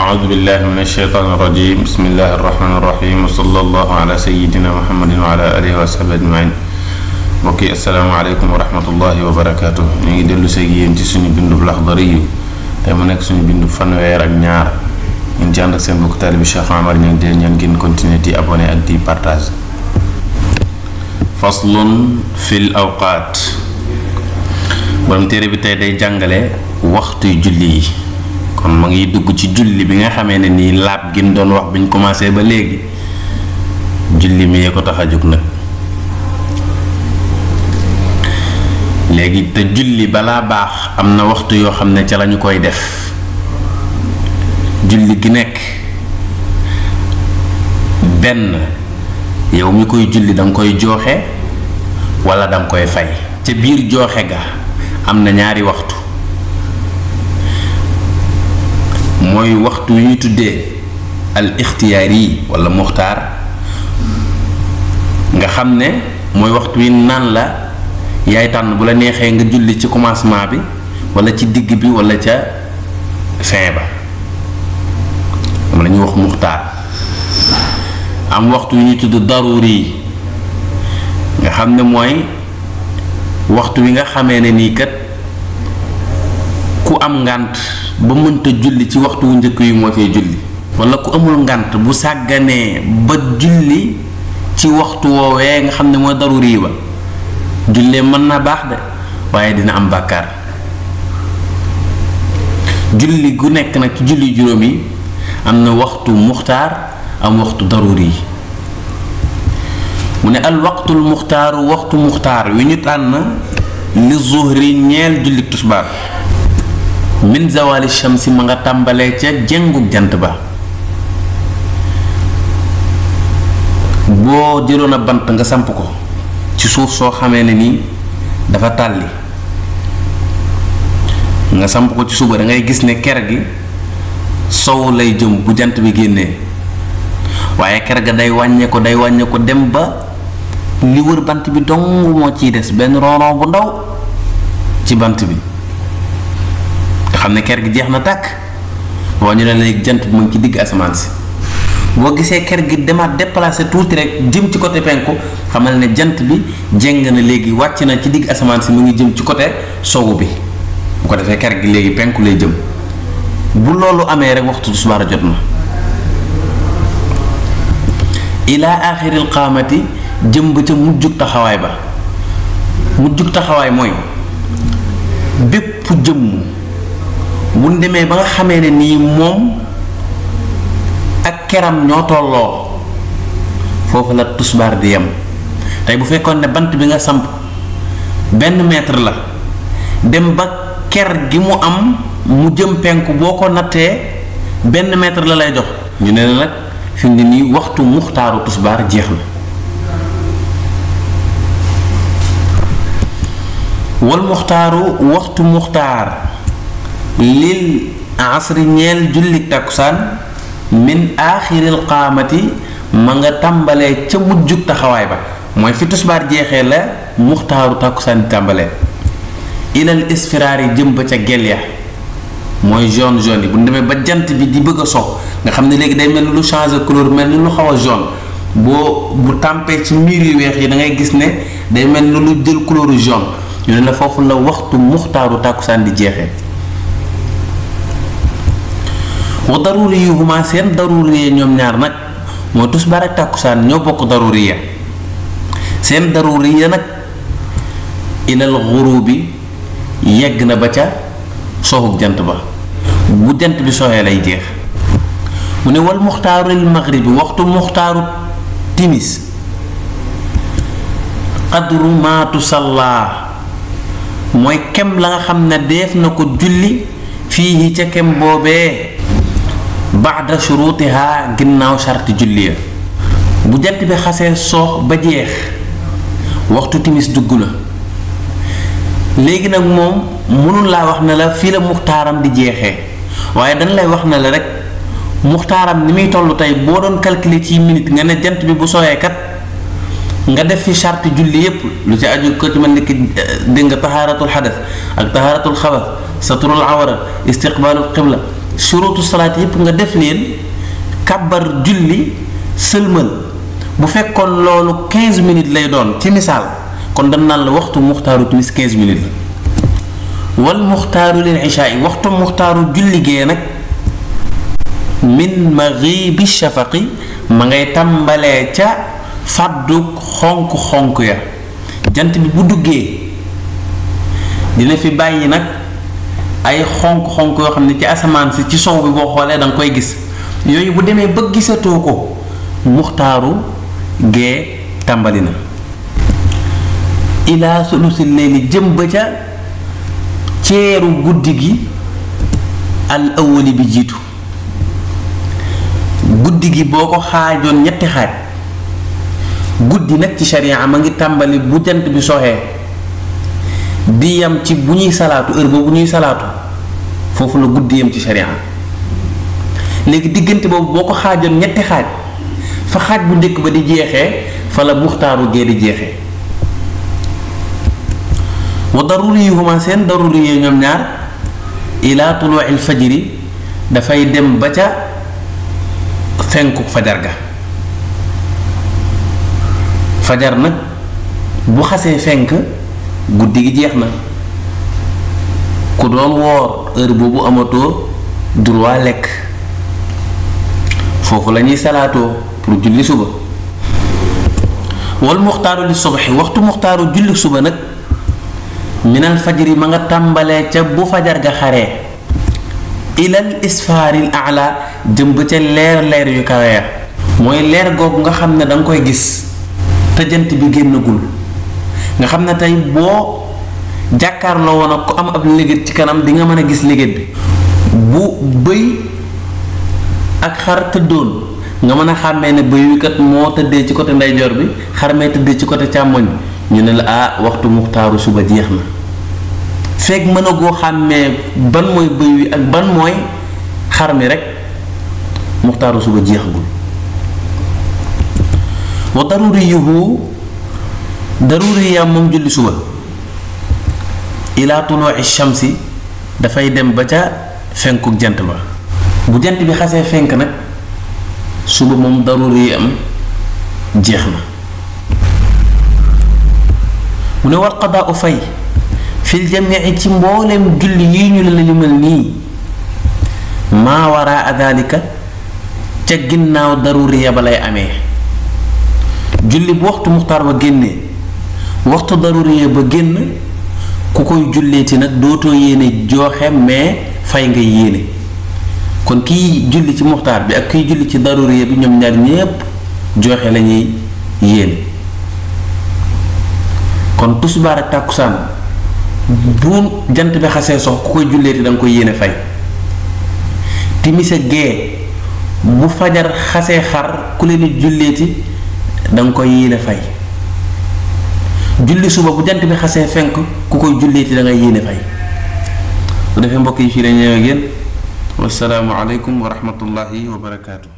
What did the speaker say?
أعوذ بالله من الشيطان الرجيم بسم الله الرحمن الرحيم وصلى الله على سيدنا محمد وعلى آله وصحبه أجمعين. mbokk yi asalaamaaleykum wa rahmatullahi wa barakaatu. ñu ngi dellu seeg yéen ci suñu bindu Laxdari yu tey mu nekk suñu bindu fanweer ak ñaar ñu ngi ci ànd ak seen bokk taalibi Cheikh Amar ñu ngi ñaan ngeen continuer di abonné ak di partage. faslun fil awqaat. borom téere bi tey day jàngale waxtu julli yi. kon ma ngi dugg ci julli bi nga xamee ne nii laab gi ñu doon wax bi ñu commencé ba léegi julli mi yee ko tax a jóg nag. léegi te julli balaa baax am na waxtu yoo xam ne ca lañu koy def. julli gi nekk benn yow mi koy julli danga koy jooxe walla danga koy fay. ca biir jooxe ga am na ñaari waxtu. mooy waxtu yu ñu tuddee al ixtiyaari walla muxtaar nga xam ne mooy waxtu wi naan la yaay tànn bu la neexee nga julli ci commencement bi walla ci digg bi walla ca fin ba am la ñuy wax muxtaar. am waxtu yu ñuy tudd daruri nga xam ne mooy waxtu wi nga xamee ne nii kat ku am ngànt ba mënta julli ci waxtu wu njëkk yi moo cee julli walla ku amul ngànt bu sàgganee ba julli ci waxtu woowee nga xam ne mooy daruri ba jullee mën na baax de waaye dina am bàkkaar. julli gu nekk nag ci julli juróom yi am na waxtu muxtaar am waxtu daruri yi. mu ne al waxtul muxtaaru waxtu muxtaar wi ñu tànn li zuhri ñeel julli tusbaar min zawali shamsi ma nga tàmbalee ca jëngug jant ba. boo jëloon a bant nga samp ko ci suuf soo xamee ne nii dafa tàlli nga samp ko ci suba da ngay gis ne ker gi sow lay jëm bu jant bi génnee waaye ker ga day wàññee ko dem ba li wër bant bi dong moo ciy des benn rond-rond bu ndaw ci bant bi nga xam ne ker gi jeex na tàkk. boo ñu ne léegi jant bi mu ngi ci digg asamaan si boo gisee ker gi demaat déplacé tuuti rek jëm ci côté penku xamal ne jant bi jéng na léegi wàcc na ci digg asamaan si mu ngi jëm ci côté sowu bi bu ko defee ker gi léegi penku lay jëm. bu loolu amee rek waxtu tisbaar jot na. ila axiril qaamati jëm ba ca mujjug taxawaay ba. mujjug taxawaay mooy bépp jëmm bu demee ba nga xamee ne nii moom ak keram ñoo tolloo foofu la tusbaar di yem. tey bu fekkoon ne bant bi nga samp benn mètre la dem ba ker gi mu am mu jëm penku boo ko nattee benn mètre la lay jox. ñu ne la nag fi mu ne nii waxtu muxtaaru tusbaar jeex na. wal muxtaaru waxtu muxtaar lil asri ñeel julli takkusaan min aaxiril qaamati ma nga tàmbalee ca mujjug taxawaay ba mooy fi tusbaar jeexee la muxtaaru takkusaan tàmbalee ilal isfiraar yi jëm ba ca gel ya mooy jaune yi bu demee ba jant bi di bëgg a sox nga xam ne léegi day mel ni lu changer couleur mel ni lu xaw a jaune bu tàmpee ci miir yu weex yi da ngay gis ne day mel ni lu jël couleur jaune. ñu ne la foofu la waxtu muxtaaru tàkkusaan di jeexee. wa daruri yu huma seen daruri ñoom ñaar nag mooy tusbaar ak tàkkusaan ñoo bokk daruri ya seen daruri ya nag ilal xurubi yegg na ba ca soxug jant ba bu jant bi soxee lay jeex. mu ne wal muxtaaru lil maghribi waxtu muxtaaru timis qadru ma tusalla mooy kem la nga xam ne def na ko julli fii ca kem boobee baada shurutiha ginnaaw sarti julli ya. bu jant bi xasee soox ba jeex waxtu timis dugg na léegi nag moom mënul laa wax ne la fii la muxtaaram di jeexee waaye dañ lay wax ne la rek muxtaaram ni muy toll tey boo doon calculer ci minute nga ne jant bi bu sooyee kat nga def fi charte julli yépp lu ci aju ko ci mel ni ki dégg nga tahaaratul xadas ak tahaaratul xabas satrul awra istiqbaalul qibla surutu salaat yëpp nga def leen kàbbar julli sëlmal bu fekkoon loolu 15 minutes lay doon ci misaal kon dañ naan la waxtu muxtaaru timis 15 minutes la wal muxtaaru lil ishaa waxtu muxtaaru julli gee nag min maghibi shafaqi ma ngay tàmbalee ca fàddu xonk-xonk ya jant bi bu duggee dina fi bàyyi nag ay xonk-xonk yoo xam ne ci asamaan si ci sow bi boo xoolee da nga koy gis yooyu bu demee ba gisatoo ko muxtaaru gee tàmbali na ilaa sulusil layli jëm ba ca ceeru guddi gi al awwali bi jiitu guddi gi boo ko xaajoon ñetti xaaj guddi nag ci sharia ma ngi tàmbali bu jant bi soxee di yam ci bu ñuy salaatu heure boobu ñuy salaatu foofu la guddi yam ci sharia léegi diggante boobu boo ko xaajoon ñetti xaaj fa xaaj bu njëkk ba di jeexee fa la muxtaaru gee di jeexee wa daruriyuhuma seen daruri yi ñoom ñaar ila tuluu'il fajri dafay dem ba ca fenku fajar ga fajar nag bu xasee fenk guddi gi jeex na ku doon woor heure boobu amatoo droit lekk foofu la ñuy salaatoo pour julli suba wal muxtaaru li subaxi waxtu muxtaaru julli suba nag minal fajri ma nga tàmbalee ca bu fajar ga xaree ilal isfaaril ala jëm ba ca leer yu kawe ya mooy leer googu nga xam ne danga koy gis te jant bi génnagul nga xam ne tey boo jàkkaarloo woon ak ku am ab léget ci kanam di nga mën a gis léget bi bu bëy ak xar tëddoon nga mën a xàmmee ne bëy wi kat moo tëddee ci côté ndeyjoor bi xar mee tëddee ci côté càmmoñ ñu ne la waxtu muxtaaru suba jeex na fekk mën a goo xàmmee ban mooy bëy wi ak ban mooy xar mi rek muxtaaru suba jeexagul wa daruriyuhu daruriya moom julli suba ila tuluu'i shamsi dafay dem ba ca fenkuk jant ba bu jant bi xasee fenk nag suba moom daruri am jeex na mu ne war qadaa u fay fil jamii ci mbooleem julli yi ñu la limal nii maa waraa dalika ca ginnaaw daruriya ba lay amee julli bu waxtu muxtaar ba génnee waxtu daruriya ba génn ku koy julleeti nag dootoo yéene jooxe mais fay nga yéene kon kiy julli ci muxtaar bi ak kiy julli ci daruriya bi ñoom ñaar ñépp jooxe lañuy yéene kon tusbaar ak tàkkusaan bu jant bi xasee sox ku koy julleeti da nga koy yéene fay timis ak gee bu fajar xasee xar ku leen di julleeti da nga koy yéene fay julli suba bu jant bi xasee fenk ku koy julleeti da ngay yéene fay bu defee mbokk yi fii la ñëw ak yéen wassalaamu aleykum wa rahmatullahi wa barakaatu